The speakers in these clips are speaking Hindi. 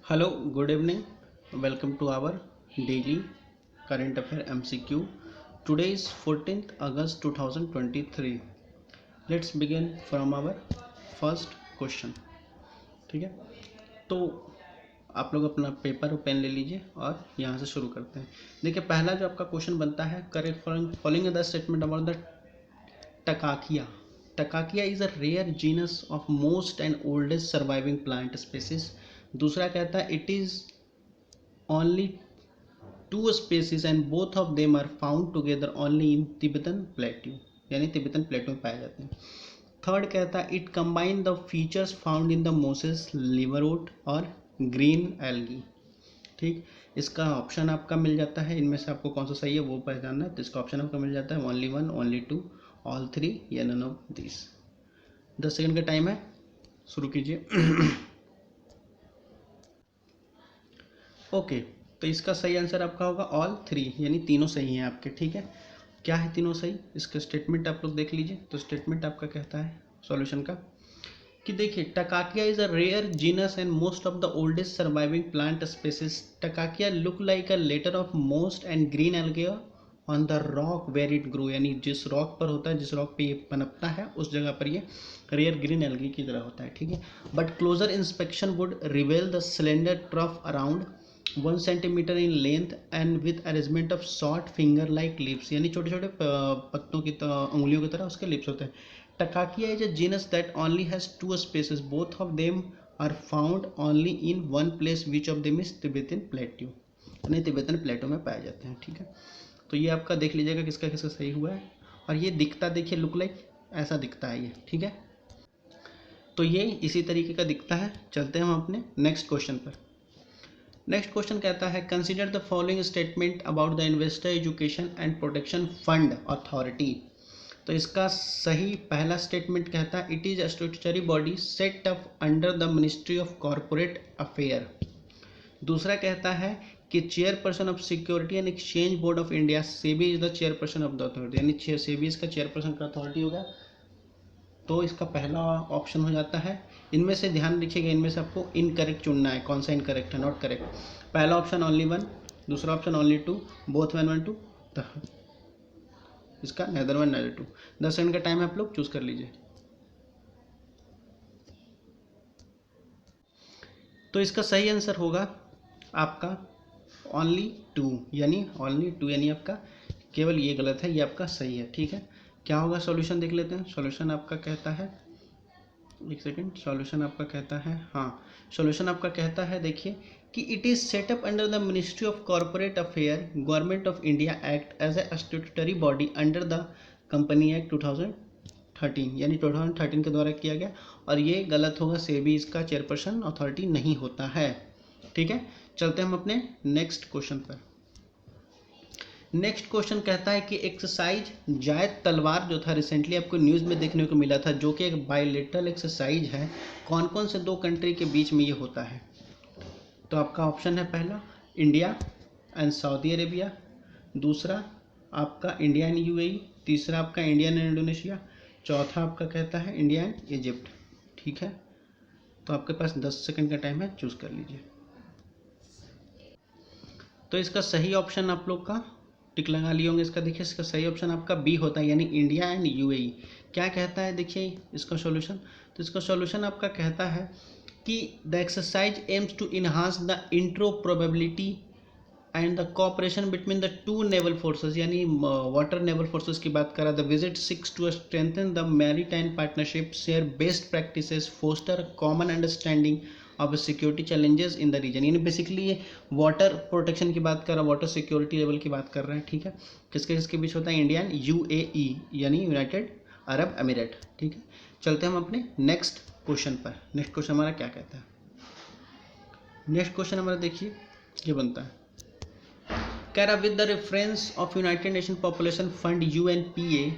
Hello, good evening. Welcome to our daily current affair MCQ. Today is 14th August 2023. Let's begin from our first question. ठीक है, तो आप लोग अपना पेपर और पेन ले लीजिए और यहाँ से शुरू करते हैं। देखिए, पहला जो आपका क्वेश्चन बनता है, correct following the statement about the Takakia. Takakia is a rare genus of most and oldest surviving plant species. दूसरा कहता है it is only two species and both of them are found together only in Tibetan plateau, यानी तिब्बतन प्लेटो में पाए जाते हैं. थर्ड कहता है it combine the features found in the mosses liverwort और ग्रीन एल्गी. ठीक, इसका ऑप्शन आपका मिल जाता है, इनमें से आपको कौन सा सही है वो पहचानना है. तो इसका ऑप्शन आपका मिल जाता है only one, only two, all three या नन ऑफ दिस. 10 सेकंड का टाइम है, शुरू कीजिए. ओके, तो इसका सही आंसर आपका होगा ऑल थ्री, यानी तीनों सही हैं आपके. ठीक है, क्या है तीनों सही, इसका स्टेटमेंट आप लोग देख लीजिए. तो स्टेटमेंट आपका कहता है सॉल्यूशन का कि देखिए, Takakia is a rare genus and most of the oldest surviving plant species. Takakia look like a letter of most and green algae on the rock where it grow, यानी जिस रॉक पर होता है, जिस रॉक पे ये पनपता है उस जगह पर ये रेयर ग्रीन एल्गी की तरह होता है. ठीक है, but closer inspection would reveal the cylinder trough around 1 centimetre in length and with arrangement of short finger like lips, यानी छोटे छोटे पत्तों की उंगलियों की तरह उसके लिप्स होते हैं. Takakia is a genus that only has two species, both of them are found only in one place which of them is Tibetan plateau, यानी तिब्बतन प्लेटो में पाए जाते हैं. ठीक है, तो ये आपका देख लीजिएगा किसका किसका सही हुआ है. और ये दिखता, देखिए लुक लाइक ऐसा दिखता है ये. ठीक है, तो ये इसी तरीके का दिखता है. चलते हैं हम अपने नेक्स्ट क्वेश्चन पर. नेक्स्ट क्वेश्चन कहता है consider the following statement about the investor education and protection fund authority. तो इसका सही पहला स्टेटमेंट कहता है it is a statutory body set up under the ministry of corporate affair. दूसरा कहता है कि chairperson of security and exchange board of India, SEBI is the chairperson of the authority, यानी सेबी इसका चेयरपर्सन का अथॉरिटी होगा. तो इसका पहला ऑप्शन हो जाता है. इनमें से ध्यान रखिएगा, इनमें से आपको इनकरेक्ट चुनना है, कौन सा इनकरेक्ट है, नॉट करेक्ट. पहला ऑप्शन ओनली वन, दूसरा option only two, both one one two, इसका neither one neither two. 10 second का टाइम है, आप लोग चूज कर लीजिए. तो इसका सही आंसर होगा आपका ओनली टू, यानी आपका केवल ये गलत है, ये आपका सही है. ठीक है, क्या होगा सॉल्यूशन देख लेते हैं. सॉल्यूशन आपका कहता है, एक सेकेंड, सॉल्यूशन आपका कहता है, हाँ सॉल्यूशन आपका कहता है देखिए कि it is set up under the ministry of corporate affair, government of India act as a statutory body under the company act 2013, यानी 2013 के द्वारा किया गया. और ये गलत होगा, सेबी इसका चेयरपर्सन अथॉरिटी नहीं होता है. ठीक है, चलते हम अपने नेक्स्ट क्वेश्चन पर. नेक्स्ट क्वेश्चन कहता है कि एक्सरसाइज जायद तलवार जो था रिसेंटली आपको न्यूज़ में देखने को मिला था, जो कि एक बायलेटरल एक्सरसाइज है, कौन कौन से दो कंट्री के बीच में ये होता है. तो आपका ऑप्शन है पहला इंडिया एंड सऊदी अरेबिया, दूसरा आपका इंडिया एंड यूएई, तीसरा आपका इंडिया एंड इंडोनेशिया, चौथा आपका कहता है इंडिया एंड इजिप्ट. ठीक है, तो आपके पास 10 सेकंड का टाइम है, चूज़ कर लीजिए. तो इसका सही ऑप्शन आप लोग का टिक लगा लिए होंगे. इसका देखिए, इसका सही ऑप्शन आपका बी होता है, यानी इंडिया एंड यूएई. क्या कहता है देखिए इसका सॉल्यूशन. तो इसका सॉल्यूशन आपका कहता है कि the exercise aims to enhance the interoperability and the cooperation between the two naval forces, यानी वाटर नेवल फोर्सेस की बात करा. The visit seeks to strengthen the maritime partnership, share best practices, foster common understanding of security challenges in the region, यानी बेसिकली ये वाटर प्रोटेक्शन की बात कर रहा है, वाटर सिक्योरिटी लेवल की बात कर रहे हैं. ठीक है, किसके किसके बीच होता है, इंडिया एंड यूएई, यानी यूनाइटेड अरब एमिरेट. ठीक है, चलते हम अपने नेक्स्ट क्वेश्चन पर. नेक्स्ट क्वेश्चन हमारा क्या कहता है. नेक्स्ट क्वेश्चन हमारा देखिए ये बनता है, कह रहा with the reference of United Nation population fund UNPA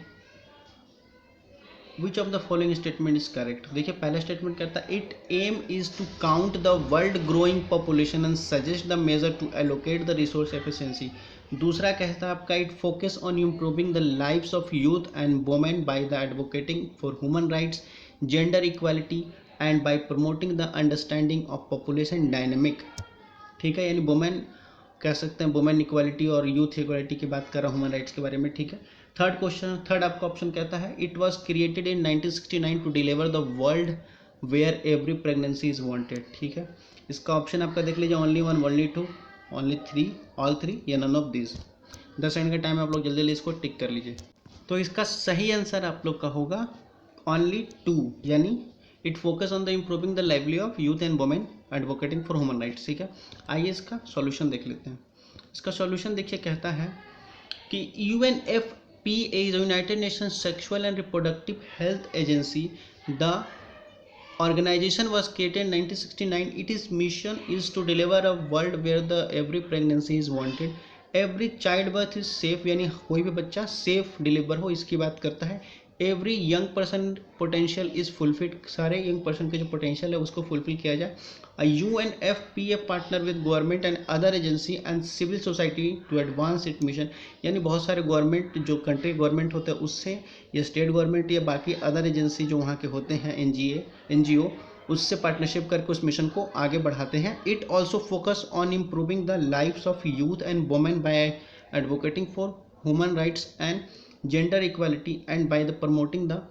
which of the following statement is correct. देखिए पहला स्टेटमेंट कहता है it aim is to count the world growing population and suggest the measure to allocate the resource efficiency. दूसरा कहता है आपका it focus on improving the lives of youth and women by the advocating for human rights, gender equality, and by promoting the understanding of population dynamic, ठीक है, यानी वुमेन कह सकते हैं, वुमेन इक्वालिटी और यूथ इक्वालिटी की बात कर रहा हूँ, ह्यूमन राइट्स के बारे में, ठीक है। थर्ड क्वेश्चन, थर्ड आपका ऑप्शन कहता है it was created in 1969 to deliver the world where every pregnancy is wanted, ठीक है। इसका ऑप्शन आपका देख लीजिए, only one, only two, only three, all three या नन ऑफ दिस। 10 सेकंड का टाइम, आप लोग जल्दी जल्दी इसको टिक कर लीजिए। तो इसका सही आंसर आप लोग का होगा ओनली टू, यानी it focus on the improving the lively of youth and women advocating for human rights, ठीक है। आइए इसका सॉल्यूशन देख लेते हैं। इसका सॉल्यूशन देखिए, कहता है कि UNFPA is United Nations sexual and reproductive health agency. The organization was created in 1969. Its mission is to deliver a world where the every pregnancy is wanted, every childbirth is safe, यानी कोई भी बच्चा सेफ डिलीवर हो, इसकी बात करता है। Every young person potential is fulfilled, सारे यंग पर्सन के जो पोटेंशियल है उसको फुलफिल किया जाए। UNFPA partner with government and other agency and civil society to advance it mission, यानी बहुत सारे गवर्नमेंट, जो कंट्री गवर्नमेंट होते हैं उससे, या स्टेट गवर्नमेंट या बाकी अदर एजेंसी जो वहाँ के होते हैं, NGO, उससे पार्टनरशिप करके उस मिशन को आगे बढ़ाते हैं। It also focus on improving the lives of youth and women by advocating for human rights and gender equality and by the promoting the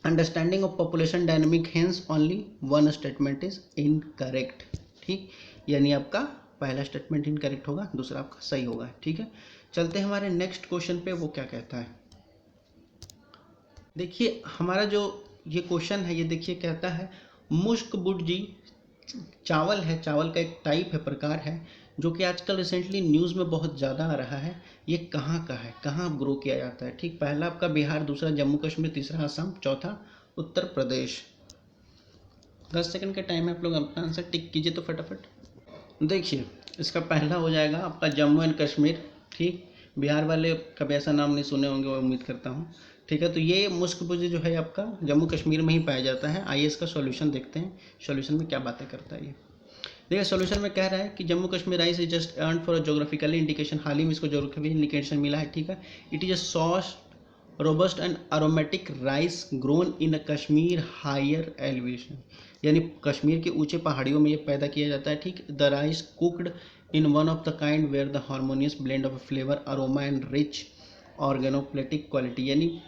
understanding of population dynamic, hence only one statement is incorrect, ठीक, यानी आपका पहला स्टेटमेंट इनकरेक्ट होगा, दूसरा आपका सही होगा, ठीक है। चलते हैं हमारे नेक्स्ट क्वेश्चन पे, वो क्या कहता है। देखिए हमारा जो ये क्वेश्चन है, ये देखिए कहता है मुश्कबुड्जी चावल है, चावल का एक टाइप है, प्रकार है, जो कि आजकल रिसेंटली न्यूज़ में बहुत ज़्यादा आ रहा है। ये कहाँ का है, कहाँ ग्रो किया जाता है, ठीक। पहला आपका बिहार, दूसरा जम्मू कश्मीर, तीसरा असम, चौथा उत्तर प्रदेश। 10 सेकंड का टाइम है, आप लोग अपना आंसर टिक कीजिए तो फटाफट। देखिए इसका पहला हो जाएगा आपका जम्मू एंड कश्मीर, ठीक। बिहार वाले कभी ऐसा नाम नहीं सुने होंगे, वो उम्मीद करता हूँ, ठीक है। तो ये मुश्कबुड्जी जो है आपका जम्मू कश्मीर में ही पाया जाता है। आइए इसका सॉल्यूशन देखते हैं, सॉल्यूशन में क्या बातें करता है ये। देखिए सॉल्यूशन में कह रहा है कि Jammu Kashmir rice is just earn for a geographically indication, हाल ही में इसको जोग्राफिकल इंडिकेशन मिला है, ठीक है। It is a sauce robust and aromatic rice grown in a Kashmir higher elevation, यानी कश्मीर के ऊंचे पहाड़ियों में ये पैदा किया जाता है, ठीक। The rice cooked in one of the kind where the harmonious blend of flavour, aroma and rich organoleptic quality, यानी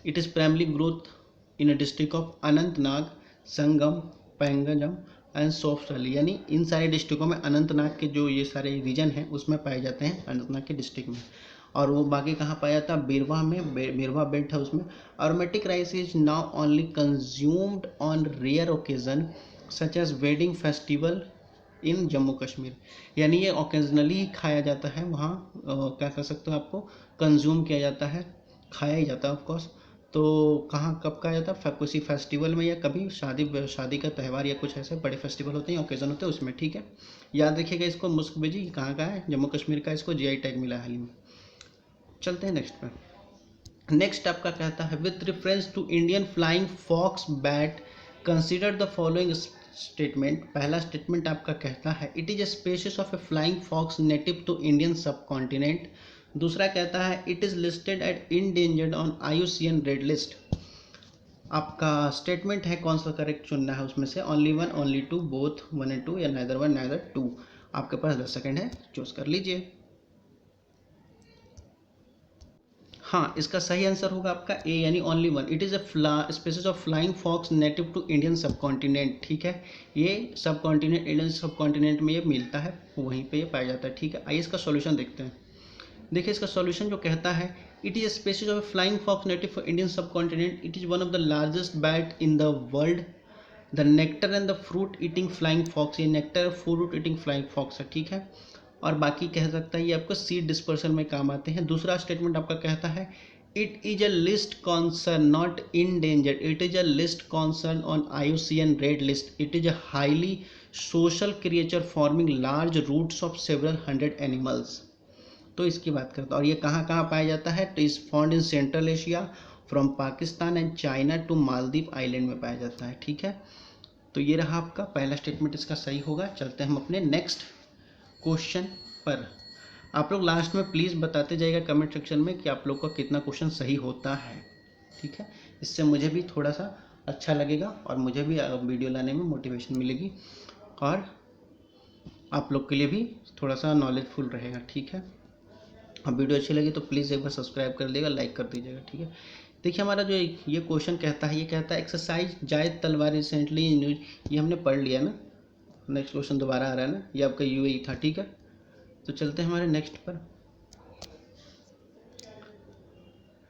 it is primary growth in a district of Anantnag, Sangam, पैंगजम एंड सोफ्ट वैली, यानी इन सारे डिस्ट्रिक्टों में, अनंतनाग के जो ये सारे रीजन हैं उसमें पाए जाते हैं, अनंतनाग के डिस्ट्रिक्ट में। और वो बाकी कहाँ पाया जाता है, बीरवा में, बीरवा बेल्ट है उसमें। Aromatic rice is now only consumed on rare occasion such as wedding festival in Jammu Kashmir, यानी ये ओकेजनली ही खाया जाता है वहाँ, क्या कह सकते हो, आपको कंज्यूम किया जाता है, खाया ही जाता है ऑफकोर्स। तो कहाँ कब खाया जाता है, किसी फेस्टिवल में, या कभी शादी का त्यौहार या कुछ ऐसे बड़े फेस्टिवल होते हैं, ओकेजन होते हैं, उसमें, ठीक है। याद रखिएगा इसको। मुश्कबुड्जी कहाँ का है, जम्मू कश्मीर का, इसको GI टैग मिला हाल ही में। चलते हैं नेक्स्ट पे। नेक्स्ट आपका कहता है with reference to Indian flying fox bat consider the following statement. पहला स्टेटमेंट आपका कहता है it is a species of a flying fox native to Indian subcontinent. दूसरा कहता है इट इज listed at endangered on IUCN red list. आपका स्टेटमेंट है कौन सा करेक्ट चुनना है उसमें से, only one, only two, both, 1 and 2 या नाइदर 1 नाइदर 2। आपके पास 10 सेकंड है, चूज कर लीजिए। हाँ, इसका सही आंसर होगा आपका ए, यानी only one. It is a species of flying fox native to Indian subcontinent, ठीक है। ये सब कॉन्टिनेंट, इंडियन सब कॉन्टिनेंट में ये मिलता है, वहीं पे ये पाया जाता है, ठीक है। आइए इसका सॉल्यूशन देखते हैं। देखिए इसका सॉल्यूशन जो कहता है it is a species of a flying fox native for Indian subcontinent, it is one of the largest bat in the world, the nectar and the fruit eating flying fox, ये nectar fruit eating flying fox है, ठीक है। और बाकी कह सकता है ये आपको सीड डिस्पर्सन में काम आते हैं। दूसरा स्टेटमेंट आपका कहता है it is a least concern not endangered, it is a least concern on IUCN red list, it is a highly social creature forming large routes of several 100 animals. तो इसकी बात करता है, और ये कहाँ कहाँ पाया जाता है, तो is found in central Asia from Pakistan and China to Maldives island में पाया जाता है, ठीक है। तो ये रहा आपका पहला स्टेटमेंट, इसका सही होगा। चलते हैं हम अपने नेक्स्ट क्वेश्चन पर। आप लोग लास्ट में प्लीज़ बताते जाइएगा कमेंट सेक्शन में कि आप लोग का कितना क्वेश्चन सही होता है, ठीक है। इससे मुझे भी थोड़ा सा अच्छा लगेगा और मुझे भी वीडियो लाने में मोटिवेशन मिलेगी और आप लोग के लिए भी थोड़ा सा नॉलेजफुल रहेगा, ठीक है। अब वीडियो अच्छी लगी तो प्लीज़ एक बार सब्सक्राइब कर दीजिएगा, लाइक कर दीजिएगा, ठीक है। देखिए हमारा जो ये क्वेश्चन कहता है, ये कहता है एक्सरसाइज जायद तलवार रिसेंटली न्यूज, ये हमने पढ़ लिया ना। नेक्स्ट क्वेश्चन दोबारा आ रहा है ना, ये आपका यूएई था, ठीक है। तो चलते हैं हमारे नेक्स्ट पर,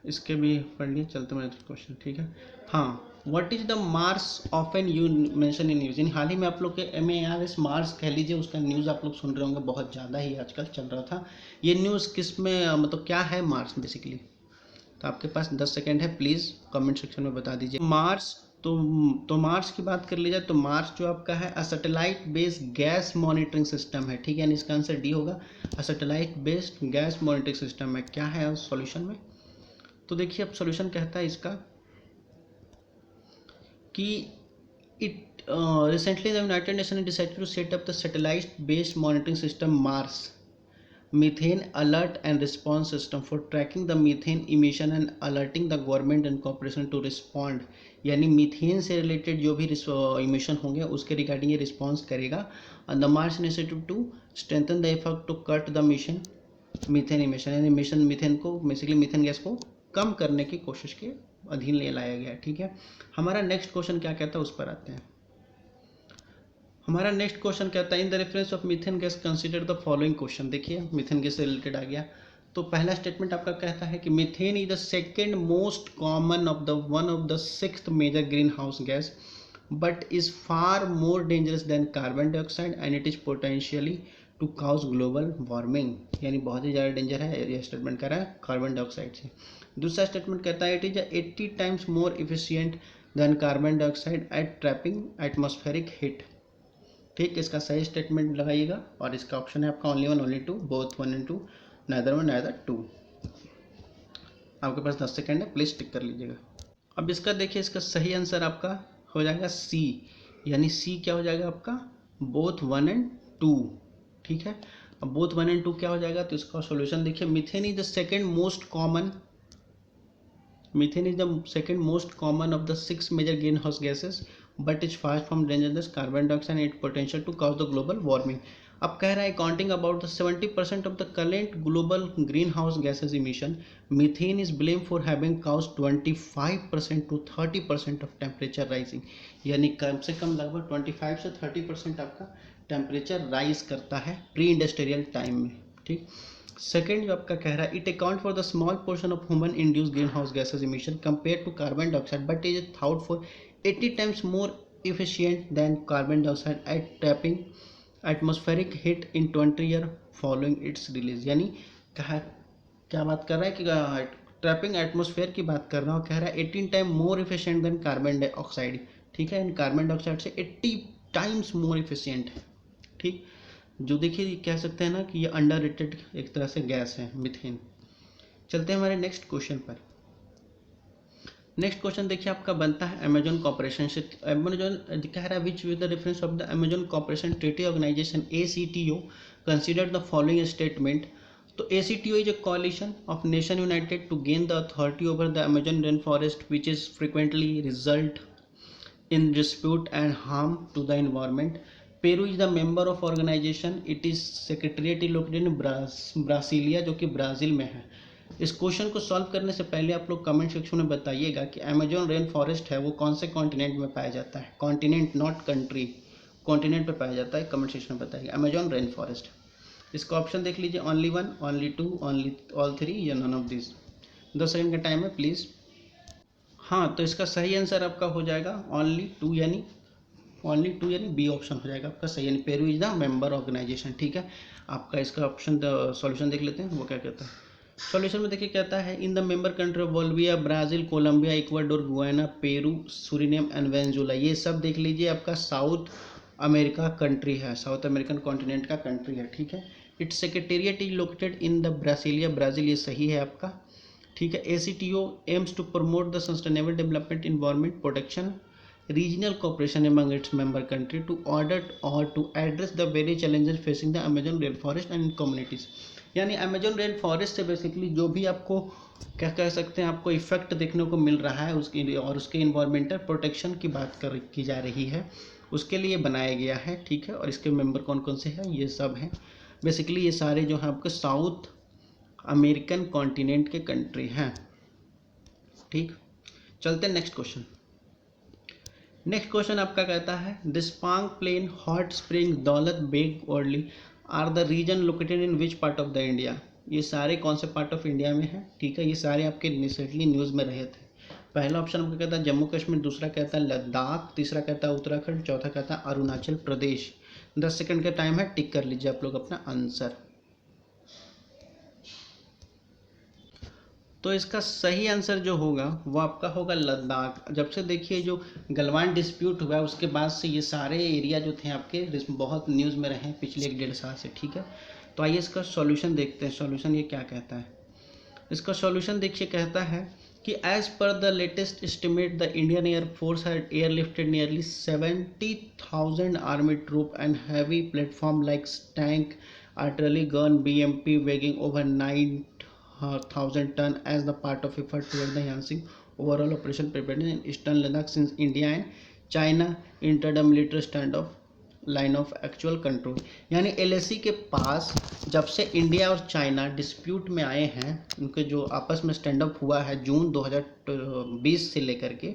इसके भी पढ़ लिए, चलते हैं नेक्स्ट क्वेश्चन, ठीक है। हाँ, what is the Mars often you mention in news, हाल ही में आप लोग के MARS मार्स कह लीजिए, उसका न्यूज़ आप लोग सुन रहे होंगे, बहुत ज़्यादा ही आजकल चल रहा था। ये न्यूज़ किस में मतलब क्या है मार्स बेसिकली, तो आपके पास 10 सेकेंड है, प्लीज़ कमेंट सेक्शन में बता दीजिए। मार्स तो मार्स की बात कर ली जाए तो मार्स जो आपका है a satellite based gas monitoring system है, ठीक है। यानी इसका आंसर डी होगा, a satellite based gas monitoring system है। क्या है सॉल्यूशन में, तो देखिए अब सॉल्यूशन कहता है इसका कि it recently the United Nation decided to set up the satellite based monitoring system MARS methane alert and response system for tracking the methane emission and alerting the government and corporation to respond। यानी मीथेन से रिलेटेड जो भी इमिशन होंगे उसके रिगार्डिंग ये रिस्पॉन्स करेगा। The MARS initiative to strengthen the effort to cut the mission methane emission, यानी मिशन मीथेन को बेसिकली मीथेन गैस को कम करने की कोशिश के अधीन ले लाया गया, ठीक है। हमारा नेक्स्ट क्वेश्चन क्या कहता है उस पर आते हैं। हमारा नेक्स्ट क्वेश्चन कहता है in the reference of methane gas consider the following question. देखिए मीथेन गैस से रिलेटेड आ गया, तो पहला स्टेटमेंट आपका कहता है कि methane is the second most common of the one of the sixth major green house gas but is far more dangerous than carbon dioxide and it is potentially to cause global warming. यानी बहुत ही ज़्यादा डेंजर है, यह स्टेटमेंट कह रहा है कार्बन डाइऑक्साइड से। दूसरा स्टेटमेंट कहता है it is 80 times more efficient than carbon dioxide at trapping atmospheric heat, ठीक। इसका सही स्टेटमेंट लगाइएगा और इसका ऑप्शन है आपका only one only two, both 1 and 2, neither 1 neither 2। आपके पास 10 सेकेंड है, प्लीज टिक कर लीजिएगा। अब इसका देखिए, इसका सही आंसर आपका हो जाएगा सी, यानी सी क्या हो जाएगा आपका बोथ 1 and 2, ठीक है। अब बोथ 1 and 2 क्या हो जाएगा, तो इसका सॉल्यूशन देखिए methane is the second most common, methane is the second most common of the 6 major green house gases but is fast from dangerous carbon dioxide and it potential to cause the global warming. अब कह रहा है counting about the 70% of the current global green house gases emission methane is blame for having cause 25% to 30% of temperature rising. यानी कम से कम लगभग 25 से 30% आपका टेम्परेचर राइज करता है प्री इंडस्ट्रियल टाइम में, ठीक। सेकेंड जो आपका कह रहा है it account for the small portion of human induce green house gases emission compare to carbon dioxide but is thought for 80 times more efficient than carbon dioxide at trapping atmospheric heat in 20 year following its release। यानी कहा क्या बात कर रहा है कि ट्रैपिंग एटमोसफेयर की बात कर रहा हूँ, कह रहा है 18 time more efficient than carbon dioxide, ठीक है। कार्बन डाइऑक्साइड से 80 टाइम्स मोर इफिशियंट है, ठीक। जो देखिए कह सकते हैं ना कि ये अंडररेटेड एक तरह से गैस है मीथेन। चलते हैं हमारे नेक्स्ट क्वेश्चन पर। नेक्स्ट क्वेश्चन देखिए आपका बनता है अमेजन कॉर्पोरेशन से। अमेजन कह रहा है which with the reference of the Amazon corporation treaty organization ACTO consider the following statement. तो ACTO is a coalition of nation united to gain the authority over the Amazon rainforest which is frequently result in dispute and harm to the environment. Peru is the member of organization, it is secretariat located in Brasilia जो कि ब्राज़ील में है। इस क्वेश्चन को सॉल्व करने से पहले आप लोग कमेंट सेक्शन में बताइएगा कि अमेजोन रेन फॉरेस्ट है वो कौन से कॉन्टिनेंट में पाया जाता है, कॉन्टिनेंट नॉट कंट्री, कॉन्टिनेंट पे पाया जाता है। कमेंट सेक्शन में बताइए अमेजोन रेन फॉरेस्ट। इसका ऑप्शन देख लीजिए ओनली 1, ओनली 2, ओनली ऑल 3 या नन ऑफ दिस। 10 सेकेंड का टाइम है प्लीज़। हाँ, तो इसका सही आंसर आपका हो जाएगा ओनली 2, यानी बी ऑप्शन हो जाएगा आपका सही, यानी Peru is the member organization, ठीक है। आपका इसका ऑप्शन सॉल्यूशन देख लेते हैं वो क्या कहता है। सॉल्यूशन में देखिए कहता है in the member country of Bolivia, Brazil, Colombia, Ecuador, Guyana, Peru, Suriname and Venezuela. ये सब देख लीजिए आपका साउथ अमेरिका कंट्री है, साउथ अमेरिकन कॉन्टिनेंट का कंट्री है, ठीक है। Its secretariat is located in the Brasilia, Brazil, ये सही है आपका, ठीक है। ACTO aims to promote the sustainable development, environment protection regional cooperation among its member country to order or to address the very challenges facing the Amazon rainforest and communities। यानी अमेजोन रेन फॉरेस्ट से बेसिकली जो भी आपको क्या कह सकते हैं आपको इफेक्ट देखने को मिल रहा है उसकी और उसके इन्वायरमेंटल प्रोटेक्शन की बात की जा रही है, उसके लिए बनाया गया है, ठीक है। और इसके मेंबर कौन कौन से हैं, ये सब हैं बेसिकली, ये सारे जो हैं आपके साउथ अमेरिकन कॉन्टिनेंट के कंट्री हैं, ठीक। चलते हैं नेक्स्ट क्वेश्चन। नेक्स्ट क्वेश्चन आपका कहता है Depsang plain, hot spring, Daulat Beg Oldi are the region located in which part of the India. ये सारे कौन से पार्ट ऑफ इंडिया में है, ठीक है। ये सारे आपके रिसेंटली न्यूज़ में रहे थे। पहला ऑप्शन आपका कहता है जम्मू कश्मीर, दूसरा कहता है लद्दाख, तीसरा कहता है उत्तराखंड, चौथा कहता है अरुणाचल प्रदेश। 10 सेकंड का टाइम है, टिक कर लीजिए आप लोग अपना आंसर। तो इसका सही आंसर जो होगा वो आपका होगा लद्दाख। जब से देखिए जो गलवान डिस्प्यूट हुआ है उसके बाद से ये सारे एरिया जो थे आपके बहुत न्यूज़ में रहे हैं पिछले 1-1.5 साल से, ठीक है। तो आइए इसका सॉल्यूशन देखते हैं। सॉल्यूशन ये क्या कहता है, इसका सॉल्यूशन देखिए, कहता है कि as per the latest estimate the Indian air force had airlifted nearly 70,000 army troop and heavy platform like tank, artillery gun, BMP weighing over 9,000 ton as the part of effort toward the enhancing overall operation preparedness in eastern Ladakh since India and China entered a military standoff line of actual control. यानी LAC के पास जब से इंडिया और चाइना डिस्प्यूट में आए हैं, उनके जो आपस में स्टैंड अप हुआ है जून 2020 से लेकर के,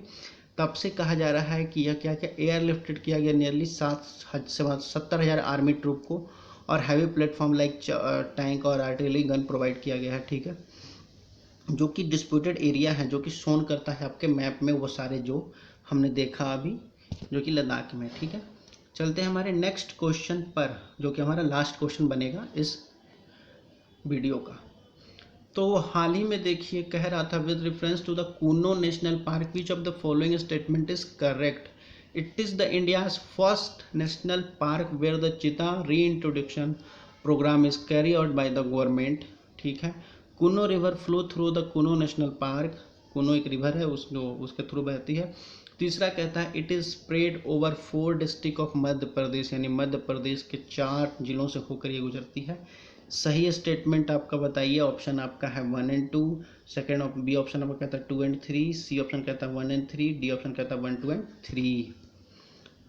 तब से कहा जा रहा है कि यह क्या क्या एयरलिफ्टेड किया गया नियरली 70,000 आर्मी ट्रूप को और हैवी प्लेटफॉर्म लाइक टैंक और आर्टिलरी गन प्रोवाइड किया गया है, ठीक है। जो कि डिस्प्यूटेड एरिया है, जो कि शोन करता है आपके मैप में वो सारे जो हमने देखा अभी, जो कि लद्दाख में, ठीक है। चलते हैं हमारे नेक्स्ट क्वेश्चन पर, जो कि हमारा लास्ट क्वेश्चन बनेगा इस वीडियो का। तो हाल ही में देखिए कह रहा था with reference to the Kuno national park which of the following statement is correct. It is the India's first national park where the cheetah reintroduction program is carry out by the government, ठीक है। Kuno river flow through the Kuno national park, Kuno एक रिवर है उसके थ्रू बहती है। तीसरा कहता है it is spread over 4 district of Madhya Pradesh, यानी मध्य प्रदेश के 4 जिलों से होकर ये गुजरती है। सही स्टेटमेंट आपका बताइए। ऑप्शन आपका है 1 और 2, सेकेंड बी ऑप्शन आपका कहता है 2 और 3, सी ऑप्शन कहता है 1 और 3, डी ऑप्शन कहता है 1, 2 और 3।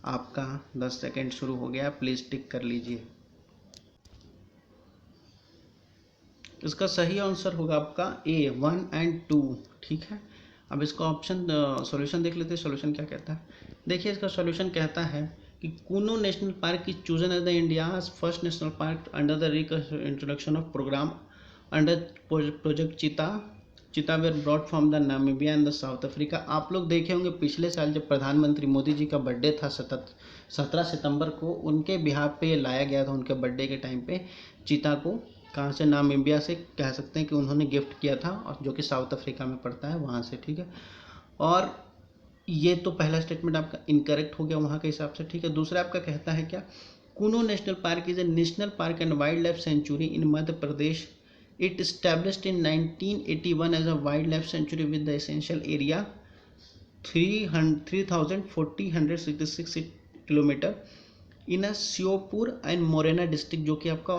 आपका 10 सेकेंड शुरू हो गया, प्लीज टिक कर लीजिए। इसका सही आंसर होगा आपका ए 1 और 2, ठीक है। अब इसका ऑप्शन सॉल्यूशन देख लेते हैं। सॉल्यूशन क्या कहता है, देखिए इसका सॉल्यूशन कहता है कि Kuno national park is chosen as the India's first national park under the introduction of program under project cheetah where brought from the Namibia and the South Africa. आप लोग देखे होंगे पिछले साल जब प्रधानमंत्री मोदी जी का बर्थडे था 17 सितंबर को, उनके बिहार पे लाया गया था। उनके बर्थडे के टाइम पे चीता को कहाँ से, नामीबिया से कह सकते हैं कि उन्होंने गिफ्ट किया था, और जो कि साउथ अफ्रीका में पड़ता है वहाँ से, ठीक है। और ये तो पहला स्टेटमेंट आपका इनकरेक्ट हो गया वहाँ के हिसाब से, ठीक है। दूसरा आपका कहता है क्या, Kuno national park is a national park and wild life sanctuary in Madhya Pradesh. It established in 1981 as a wildlife sanctuary with the essential area 3,466 kilometre in Sheopur and Morena district, जो कि आपका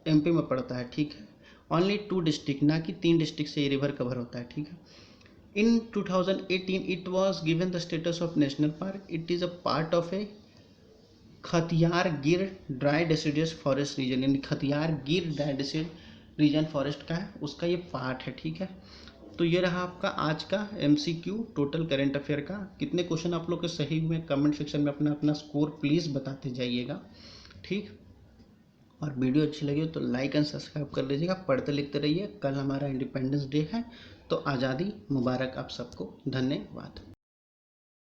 MP में पड़ता है, ठीक है। ओनली 2 डिस्ट्रिक्ट, ना कि 3 डिस्ट्रिक्ट से ये रिवर कवर होता है, ठीक है। In 2018 it was given the status of national park. It is a part of a Khathiar Gir dry deciduous forest region, यानी खतियार गिर ड्राई डेसिड रीजन फॉरेस्ट का है, उसका ये पार्ट है, ठीक है। तो ये रहा आपका आज का MCQ टोटल करंट अफेयर का। कितने क्वेश्चन आप लोग के सही हुए कमेंट सेक्शन में अपना अपना स्कोर प्लीज़ बताते जाइएगा, ठीक। और वीडियो अच्छी लगी हो तो लाइक एंड सब्सक्राइब कर लीजिएगा। पढ़ते लिखते रहिए। कल हमारा इंडिपेंडेंस डे है, तो आज़ादी मुबारक आप सबको। धन्यवाद।